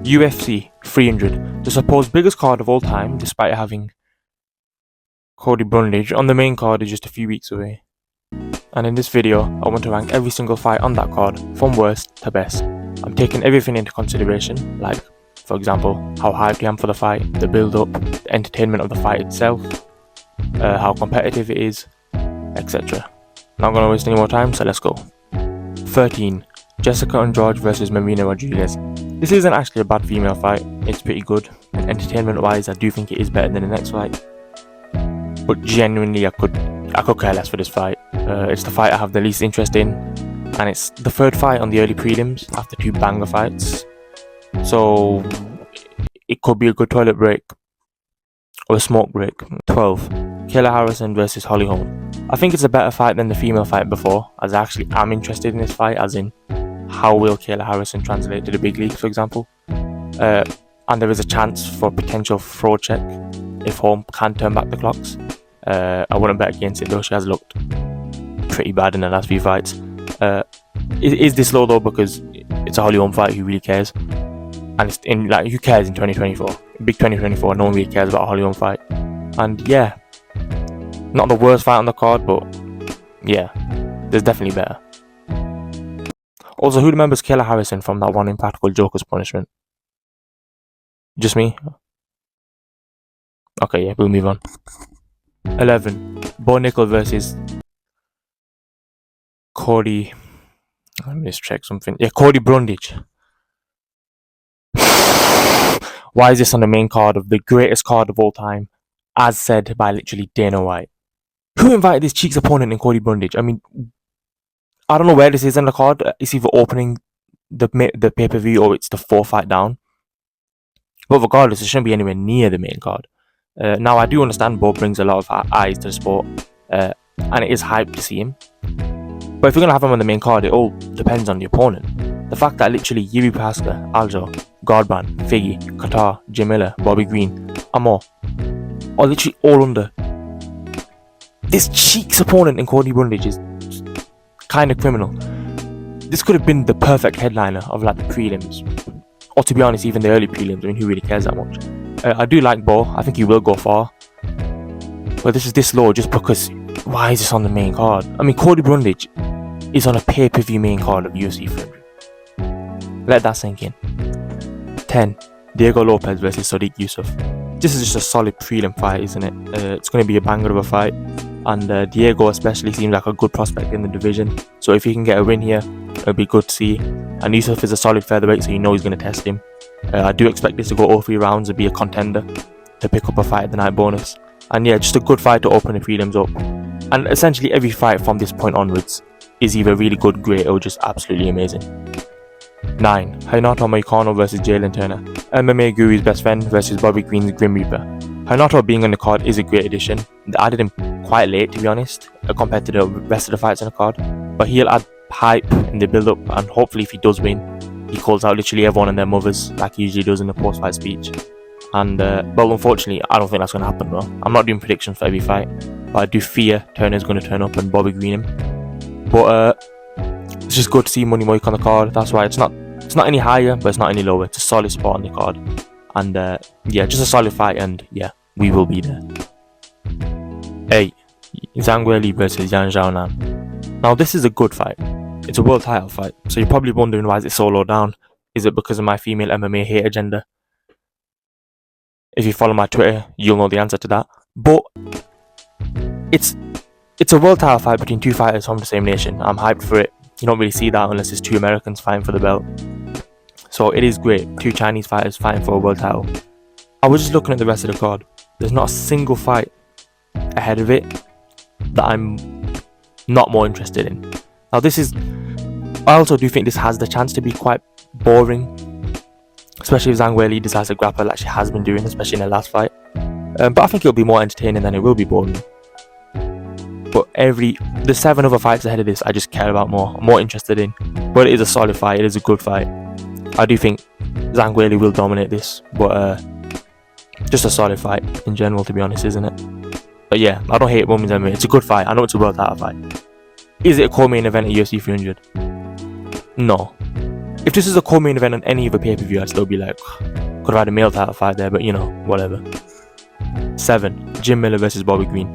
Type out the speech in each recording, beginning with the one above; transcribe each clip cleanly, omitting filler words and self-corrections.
UFC 300, the supposed biggest card of all time, despite having Cody Brundage on the main card, is just a few weeks away. And in this video, I want to rank every single fight on that card from worst to best. I'm taking everything into consideration, like, for example, how hyped I am for the fight, the build-up, the entertainment of the fight itself, how competitive it is, etc. Not gonna waste any more time, so let's go. 13. Jessica Andrade versus Marina Rodriguez. This isn't actually a bad female fight, it's pretty good. And entertainment wise, I do think it is better than the next fight. But genuinely, I could care less for this fight. It's the fight I have the least interest in, and it's the third fight on the early prelims after two banger fights. So it could be a good toilet break or a smoke break. 12. Kayla Harrison versus Holly Holm. I think it's a better fight than the female fight before, as I actually am interested in this fight, as in how will Kayla Harrison translate to the big league, for example. And there is a chance for a potential fraud check if Holm can turn back the clocks. I wouldn't bet against it though, she has looked pretty bad in the last few fights. Is this low though because it's a Holly Holm fight, who really cares? And it's in, like, who cares in 2024? Big 2024, no one really cares about a Holly Holm fight. And yeah, not the worst fight on the card, but yeah, there's definitely better. Also, who remembers Kayla Harrison from that one Impractical Joker's punishment? Just me? Okay, yeah, we'll move on. 11. Bo Nickel versus Cody. Let me just check something. Yeah, Cody Brundage. Why is this on the main card of the greatest card of all time, as said by literally Dana White? Who invited this cheeks opponent in Cody Brundage? I mean, I don't know where this is on the card. It's either opening the pay-per-view or it's the 4th fight down. But regardless, it shouldn't be anywhere near the main card. Now, I do understand Bo brings a lot of eyes to the sport, and it is hype to see him. But if you're going to have him on the main card, it all depends on the opponent. The fact that literally Yuri Pasca, Aljo, Garbrandt, Figgy, Qatar, Jim Miller, Bobby Green, and more are literally all under this cheeks opponent in Cody Brundage is kind of criminal. This could have been the perfect headliner of like the prelims, or to be honest, even the early prelims. I mean, who really cares that much? I do like Bo. I think he will go far. But this is this low just because why is this on the main card? I mean, Cody Brundage is on a pay-per-view main card of UFC 300. Let that sink in. 10. Diego Lopez versus Sodiq Yusuff. This is just a solid prelim fight, isn't it? It's going to be a banger of a fight. And Diego especially seems like a good prospect in the division. So if he can get a win here, it'll be good to see. And Yusuff is a solid featherweight, so you know he's going to test him. I do expect this to go all 3 rounds and be a contender to pick up a fight at the night bonus. And yeah, just a good fight to open the prelims up. And essentially every fight from this point onwards is either really good, great, or just absolutely amazing. 9. Renato Moicano versus Jalen Turner. MMA Guru's best friend versus Bobby Green's Grim Reaper. Renato being on the card is a great addition. They added him quite late, to be honest, compared to the rest of the fights on the card. But he'll add hype in the build-up, and hopefully if he does win, he calls out literally everyone and their mothers like he usually does in the post-fight speech. And but unfortunately, I don't think that's going to happen though. I'm not doing predictions for every fight, but I do fear Turner's going to turn up and Bobby Green him. But it's just good to see Money Moik on the card. That's why it's not any higher, but it's not any lower. It's a solid spot on the card. And yeah, just a solid fight, and yeah, we will be there. 8. Zhang Weili versus Yan Xiaonan. Now this is a good fight. It's a world title fight, so you're probably wondering why is it so low down. Is it because of my female MMA hate agenda? If you follow my Twitter, you'll know the answer to that. But it's a world title fight between 2 fighters from the same nation. I'm hyped for it. You don't really see that unless it's 2 Americans fighting for the belt. So it is great. 2 Chinese fighters fighting for a world title. I was just looking at the rest of the card. There's not a single fight ahead of it that I'm not more interested in. Now I also do think this has the chance to be quite boring, especially if Zhang Weili decides to grapple like she has been doing, especially in her last fight. But I think it'll be more entertaining than it will be boring. But the 7 other fights ahead of this I just care about more. I'm more interested in. But it is a solid fight, it is a good fight. I do think Zhang Weili will dominate this, but just a solid fight in general, to be honest, isn't it? But yeah, I don't hate women's MMA. It's a good fight. I know it's a world title fight. Is it a co-main event at UFC 300? No. If this is a co-main event on any other pay-per-view, I'd still be like, could have had a male title fight there, but you know, whatever. 7. Jim Miller versus Bobby Green.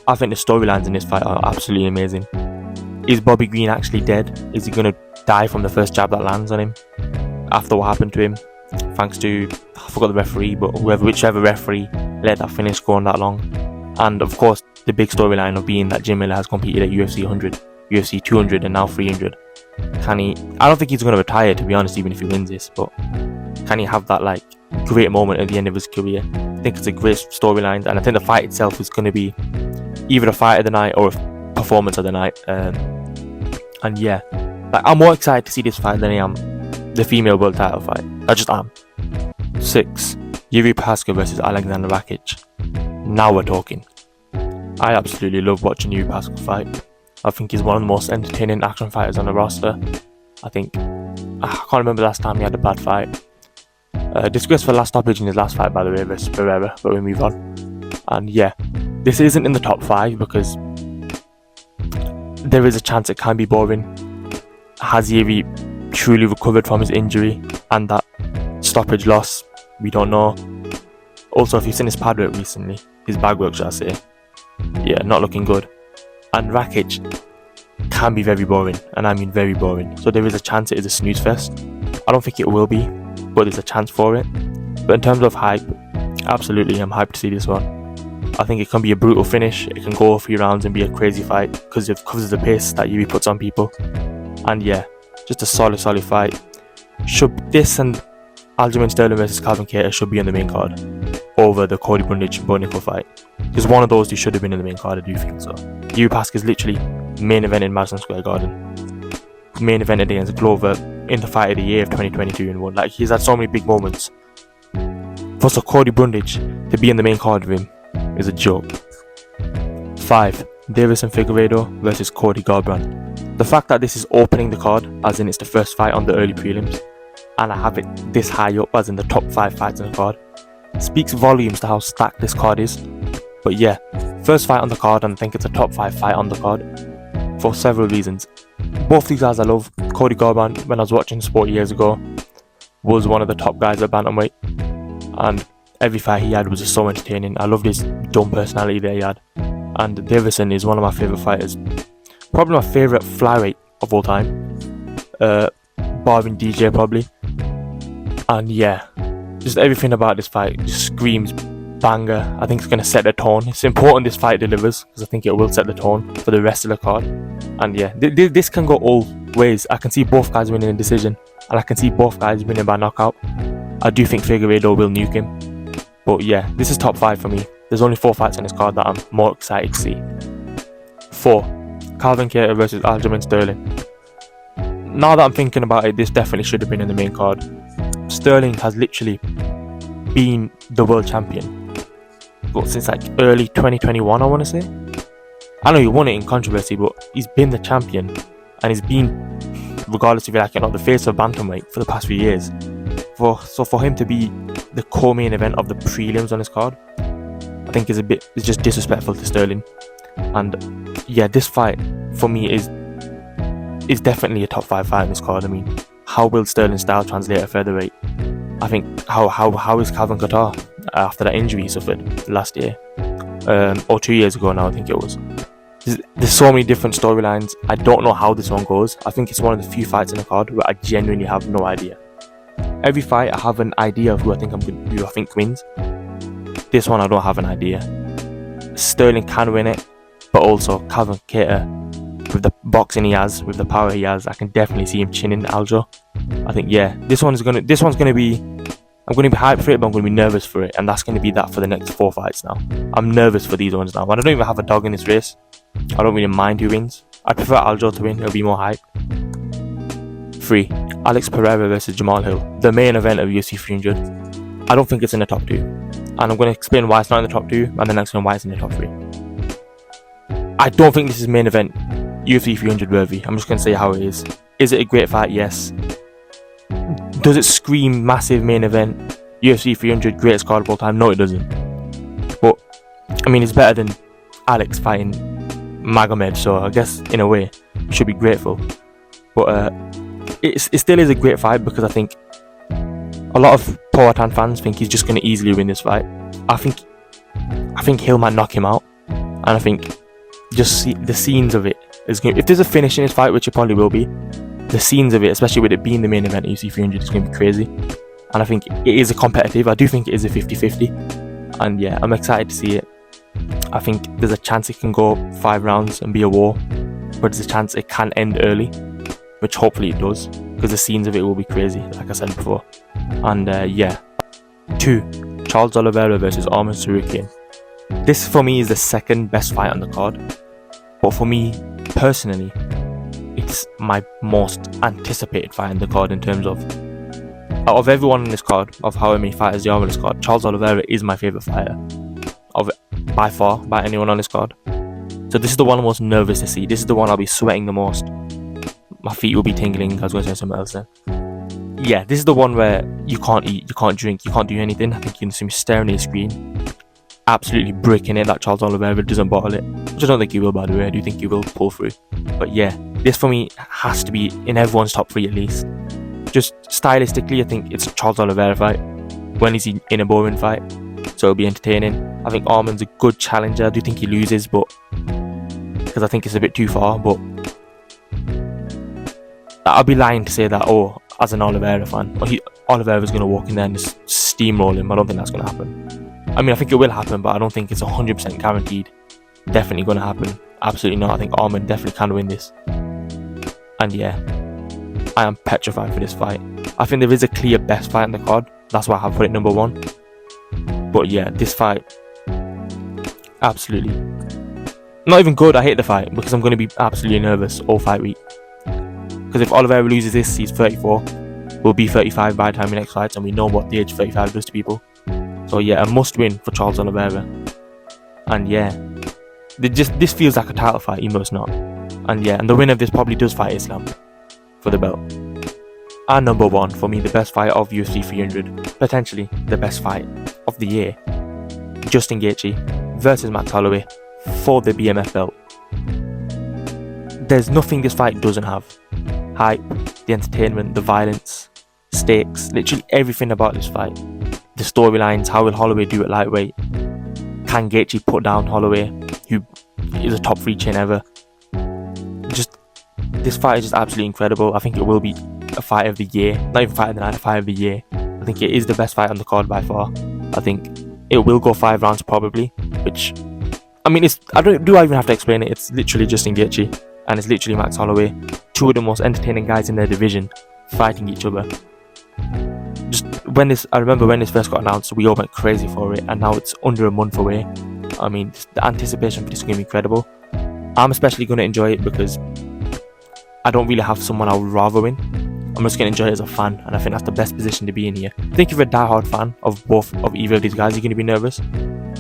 I think the storylines in this fight are absolutely amazing. Is Bobby Green actually dead? Is he gonna die from the first jab that lands on him after what happened to him? Thanks to, I forgot the referee, but whichever referee let that finish go on that long. And of course, the big storyline of being that Jim Miller has competed at UFC 100, UFC 200, and now 300. Can he? I don't think he's going to retire, to be honest, even if he wins this. But can he have that like great moment at the end of his career? I think it's a great storyline, and I think the fight itself is going to be either a fight of the night or a performance of the night. And yeah, like I'm more excited to see this fight than I am the female world title fight. I just am. 6. Yuri Prochazka versus Alexander Rakic. Now we're talking. I absolutely love watching Yuri Prochazka fight. I think he's one of the most entertaining action fighters on the roster. I can't remember the last time he had a bad fight. Disgrace for last stoppage in his last fight, by the way, versus Pereira, but we move on. And yeah, this isn't in the top 5 because there is a chance it can be boring. Has Yuri truly recovered from his injury and that stoppage loss? We don't know. Also, if you've seen his pad work recently, his bag work, should I say, yeah, not looking good. And Rakic can be very boring, and I mean very boring. So there is a chance it is a snooze fest. I don't think it will be, but there's a chance for it. But in terms of hype, absolutely, I'm hyped to see this one. I think it can be a brutal finish. It can go a few rounds and be a crazy fight because of the pace that Yuri puts on people. And yeah, just a solid fight. Should this and Aljamain Sterling versus Calvin Kattar should be on the main card over the Cody Brundage-Bo Nickel fight. Because one of those two should have been in the main card, I do think so. Yuri Prochazka is literally main event in Madison Square Garden. Main event against Glover in the fight of the year of 2022 and won. Like, he's had so many big moments. For Cody Brundage to be in the main card with him is a joke. 5. Davison Figueiredo versus Cody Garbrandt. The fact that this is opening the card, as in it's the first fight on the early prelims, and I have it this high up as in the top 5 fights in the card, speaks volumes to how stacked this card is. But yeah, first fight on the card, and I think it's a top 5 fight on the card for several reasons. Both these guys I love. Cody Garbrandt, when I was watching sport years ago, was one of the top guys at bantamweight, and every fight he had was just so entertaining. I loved his dumb personality that he had. And Davison is one of my favourite fighters, probably my favourite flyweight of all time, barring DJ probably. And yeah, just everything about this fight just screams banger. I think it's going to set the tone. It's important this fight delivers because I think it will set the tone for the rest of the card. And yeah, this can go all ways. I can see both guys winning in decision, and I can see both guys winning by knockout. I do think Figueiredo will nuke him. But yeah, this is top 5 for me. There's only 4 fights on this card that I'm more excited to see. 4. Calvin Kattar versus Aljamain Sterling. Now that I'm thinking about it, this definitely should have been in the main card. Sterling has literally been the world champion since like early 2021, I want to say. I know he won it in controversy, but he's been the champion, and he's been, regardless if you like it or not, the face of bantamweight for the past few years. So for him to be the co-main event of the prelims on his card, I think it's just disrespectful to Sterling. And yeah, this fight for me is definitely a top 5 fight in this card. I mean, how will Sterling's style translate at featherweight? I think how is Calvin Kattar after that injury he suffered last year, or 2 years ago now, I think it was. There's so many different storylines. I don't know how this one goes. I think it's one of the few fights in the card where I genuinely have no idea. Every fight I have an idea of who I think wins. This one I don't have an idea. Sterling can win it, but also Calvin Kattar, with the boxing he has, with the power he has, I can definitely see him chinning Aljo. I think yeah, this one's gonna be. I'm gonna be hyped for it, but I'm gonna be nervous for it, and that's gonna be that for the next 4 fights now. I'm nervous for these ones now. I don't even have a dog in this race. I don't really mind who wins. I prefer Aljo to win. It'll be more hype. 3. Alex Pereira versus Jamal Hill, the main event of UFC 300. I don't think it's in the top 2, and I'm going to explain why it's not in the top 2, and then explain why it's in the top 3. I don't think this is main event UFC 300 worthy. I'm just going to say how it is. Is it a great fight? Yes. Does it scream massive main event UFC 300 greatest card of all time? No, it doesn't. But I mean, it's better than Alex fighting Magomed, so I guess in a way we should be grateful. But it still is a great fight because I think a lot of Powhatan fans think he's just going to easily win this fight. I think Hill might knock him out, and I think just the scenes of it is going. If there's a finish in this fight, which it probably will be, the scenes of it, especially with it being the main event of UFC 300, is going to be crazy. And I think it is a competitive. I do think it is a 50-50, and yeah, I'm excited to see it. I think there's a chance it can go 5 rounds and be a war, but there's a chance it can end early, which hopefully it does, because the scenes of it will be crazy, like I said before. And yeah. 2. Charles Oliveira versus Arman Tsarukyan. This for me is the second best fight on the card, but for me personally, it's my most anticipated fight on the card in terms of, out of everyone on this card, of however many fighters there are on this card, Charles Oliveira is my favourite fighter, by far, by anyone on this card. So this is the one I'm most nervous to see. This is the one I'll be sweating the most. My feet will be tingling. I was going to say something else then. Yeah, this is the one where you can't eat, you can't drink, you can't do anything. I think you can see me staring at the screen, absolutely breaking it that Charles Oliveira doesn't bottle it. Which I don't think he will, by the way. I do think he will pull through. But yeah, this for me has to be in everyone's top 3 at least. Just stylistically, I think it's a Charles Oliveira fight. When is he in a boring fight? So it'll be entertaining. I think Arman's a good challenger. I do think he loses, but because I think it's a bit too far. But I'll be lying to say that, as an Oliveira fan, Oliveira's going to walk in there and just steamroll him. I don't think that's going to happen. I mean, I think it will happen, but I don't think it's 100% guaranteed. Definitely going to happen. Absolutely not. I think Arman definitely can win this. And yeah, I am petrified for this fight. I think there is a clear best fight on the card. That's why I have put it number 1. But yeah, this fight, absolutely not even good. I hate the fight because I'm going to be absolutely nervous all fight week. Because if Oliveira loses this, he's 34. Will be 35 by the time he next fights, and we know what the age 35 does to people. So yeah, a must win for Charles Oliveira. And yeah, this feels like a title fight, even though it's not. And yeah, and the winner of this probably does fight Islam for the belt. And number 1 for me, the best fight of UFC 300, potentially the best fight of the year, Justin Gaethje versus Max Holloway for the BMF belt. There's nothing this fight doesn't have. Hype, the entertainment, the violence, stakes, literally everything about this fight. The storylines, how will Holloway do it lightweight? Can Gaethje put down Holloway, who is a top 3 chin ever? Just, this fight is just absolutely incredible. I think it will be a fight of the year. Not even fight of the night, a fight of the year. I think it is the best fight on the card by far. I think it will go 5 rounds probably, which, I mean, do I even have to explain it? It's literally Justin Gaethje and it's literally Max Holloway, 2 of the most entertaining guys in their division fighting each other. Just I remember when this first got announced, we all went crazy for it, and now it's under a month away. I mean, the anticipation for this is going to be incredible. I'm especially going to enjoy it because I don't really have someone I would rather win. I'm just going to enjoy it as a fan, and I think that's the best position to be in here. I think if you're a diehard fan of either of these guys, you're going to be nervous.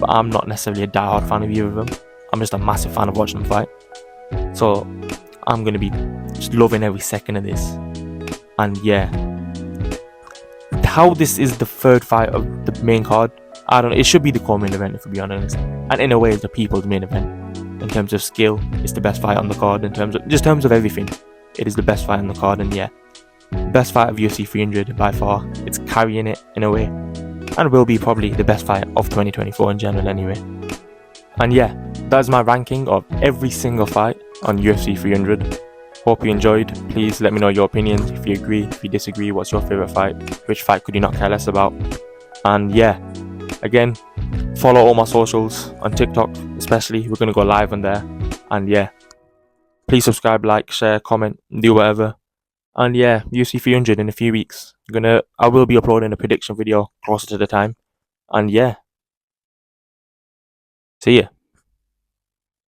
But I'm not necessarily a diehard fan of either of them. I'm just a massive fan of watching them fight. So I'm going to be just loving every second of this. And yeah, how this is the 3rd fight of the main card, I don't know. It should be the co-main event, if we be honest. And in a way, it's the people's main event. In terms of skill, it's the best fight on the card. In terms of everything, it is the best fight on the card. And yeah, best fight of UFC 300 by far. It's carrying it in a way, and will be probably the best fight of 2024 in general anyway. And yeah, that's my ranking of every single fight on UFC 300. Hope you enjoyed. Please let me know your opinions. If you agree, if you disagree, what's your favourite fight? Which fight could you not care less about? And yeah, again, follow all my socials on TikTok especially. We're going to go live on there. And yeah, please subscribe, like, share, comment, do whatever. And yeah, UFC 300 in a few weeks. I will be uploading a prediction video closer to the time. And yeah, see ya.